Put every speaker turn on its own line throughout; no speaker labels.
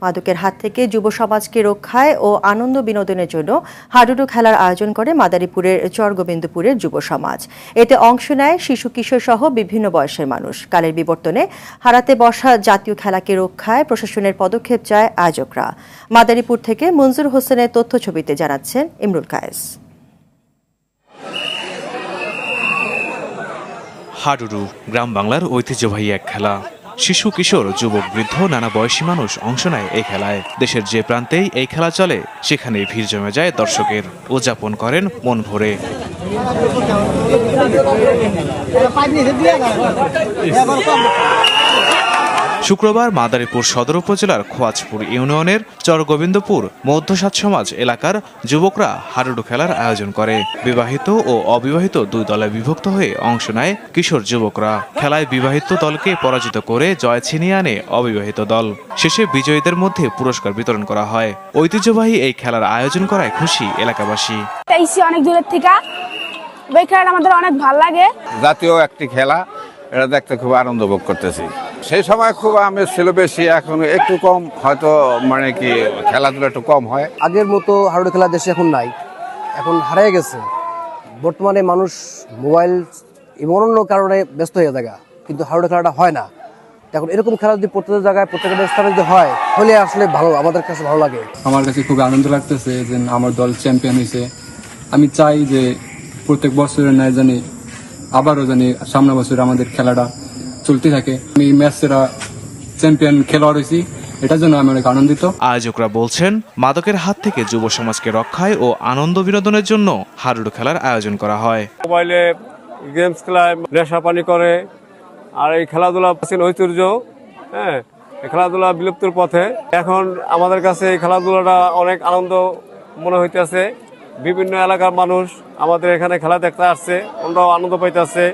মাদকের হাত থেকে যুব সমাজকে রক্ষায় ও আনন্দ বিনোদনের জন্য হাডুডু খেলার আয়োজন করে মাদারীপুরের চরগোবিন্দপুরের যুব সমাজ। এতে অংশ নেয় শিশু কিশোর সহ বিভিন্ন বয়সের মানুষ। কালের বিবর্তনে হারাতে বসা জাতীয় খেলাকে রক্ষায় প্রশাসনের পদক্ষেপ চায় আয়োজকরা। মাদারীপুর থেকে মঞ্জুর হোসেনের তথ্যছবিতে জানাচ্ছেন ইমরুল কায়েস।
হাডুডু গ্রাম বাংলার ঐতিহ্যবাহী এক খেলা। শিশু কিশোর যুবক বৃদ্ধ নানা বয়সী মানুষ অংশ নেয় এই খেলায়। দেশের যে প্রান্তেই এই খেলা চলে সেখানে ভিড় জমে যায় দর্শকের। উদযাপন করেন মন ভরে। শুক্রবার মাদারীপুর সদর উপজেলার খোয়াজপুর ইউনিয়নের চরগোবিন্দপুর মধ্য সাত সমাজ এলাকার যুবকরা হাডুডু খেলার আয়োজন করে। বিবাহিত ও অবিবাহিত দুই দলে বিভক্ত হয়ে অংশ নেয় কিশোর যুবকরা। খেলায় বিবাহিত দলকে পরাজিত করে জয় ছিনিয়ে আনে অবিবাহিত দল। শেষে বিজয়ীদের মধ্যে পুরস্কার বিতরণ করা হয়। ঐতিহ্যবাহী এই খেলার আয়োজন করায় খুশি এলাকাবাসী।
অনেক দূরের থেকে এই খেলাটা আমাদের অনেক ভালো লাগে।
জাতীয় একটি খেলা, এটা দেখতে খুব আনন্দ ভোগ করতেছি। সেই সময় খুব আমেজ ছিল বেশি, এখন একটু কম, হয়তো মানে কি খেলাধুলা একটু কম হয়।
আগের মতো হাডুডু খেলা দেশে এখন নাই, এখন হারিয়ে গেছে। বর্তমানে মানুষ মোবাইল এবং অন্য কারণে ব্যস্ত হয়ে যায়, কিন্তু হাডুডু খেলাটা হয় না। এখন এরকম খেলা যদি প্রত্যেক জায়গায় প্রত্যেকটা স্থানে যদি হয় হলে আসলে ভালো, আমাদের কাছে ভালো লাগে।
আমার কাছে খুব আনন্দ লাগতেছে যে আমার দল চ্যাম্পিয়ন হয়েছে। আমি চাই যে প্রত্যেক বছরের ন্যায় জানি আবারও জানি সামনের বছর আমাদের খেলাটা চলতে থাকে। আমি ম্যাচেরা চ্যাম্পিয়ন খেলোয়াড় হয়েছি, এটার জন্য আমি অনেক আনন্দিত।
আয়োজকরা বলছেন মাদকের হাত থেকে যুব সমাজকে রক্ষায় ও আনন্দ বিনোদনের জন্য হাডুডু খেলার আয়োজন করা হয়।
মোবাইলে গেমস খেলায় নেশা পানি করে, আর এই খেলাধুলা ঐতিহ্য, হ্যাঁ, এই খেলাধুলা বিলুপ্তির পথে। এখন আমাদের কাছে এই খেলাধুলাটা অনেক আনন্দ মনে হইতেছে। বিভিন্ন এলাকার মানুষ আমাদের এখানে খেলা দেখতে আসছে, ওরাও আনন্দ পাইতেছে।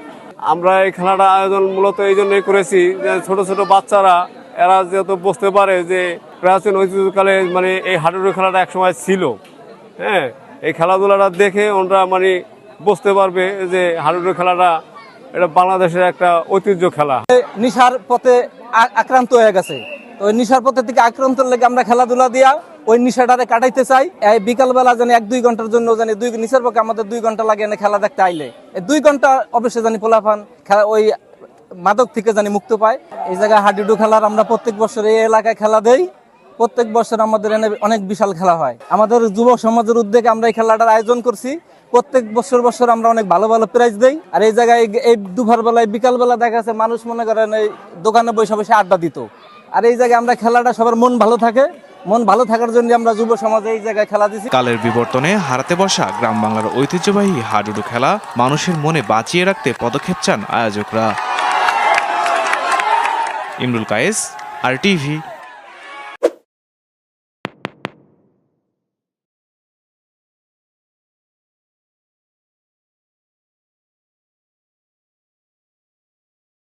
আমরা এই খেলাটা আয়োজন মূলত এই জন্যই করেছি যে ছোট ছোট বাচ্চারা এরা যেহেতু বুঝতে পারে যে প্রাচীন ঐতিহ্যকালে মানে এই হাডুডু খেলাটা একসময় ছিল, হ্যাঁ, এই খেলাধুলাটা দেখে ওরা মানে বুঝতে পারবে যে হাডুডু খেলাটা এটা বাংলাদেশের একটা ঐতিহ্য খেলা।
নিশার পথে আক্রান্ত হয়ে গেছে, তো ওই নিশার পথে থেকে আক্রান্ত লেগে আমরা খেলাধুলা দিয়া ওই নিশাটারে কাটাইতে চাই। এই বিকালবেলা জানি 1-2 ঘন্টার জন্য জানি নিশার পক্ষে আমাদের 2 ঘন্টা লাগে এনে খেলা দেখতে আইলে এই 2 ঘন্টা অবশ্যই জানি পোলাপান ওই মাদক থেকে জানি মুক্ত পায়। এই জায়গায় হাডুডু খেলার আমরা প্রত্যেক বছর এই এলাকায় খেলা দেই। প্রত্যেক বছর আমাদের এনে অনেক বিশাল খেলা হয়। আমাদের যুব সমাজের উদ্যোগে আমরা এই খেলাটার আয়োজন করছি। প্রত্যেক বছর আমরা অনেক ভালো ভালো প্রাইজ দেই। আর এই জায়গায় এই দুপুর বেলায় বিকাল বেলা দেখা যাচ্ছে মানুষ মনে করেন এই দোকানে বসে বসে আড্ডা দিত। আর এই জায়গায় আমরা খেলাটা সবার মন ভালো থাকে, মন ভালো থাকার জন্য আমরা যুব সমাজে এই জায়গায় খেলা দিচ্ছি।
কালের বিবর্তনে হারাতে বসা গ্রাম বাংলার ঐতিহ্যবাহী হাডুডু খেলা মানুষের মনে বাঁচিয়ে রাখতে পদক্ষেপ চান আয়োজকরা। ইমরুল কায়েস, RTV।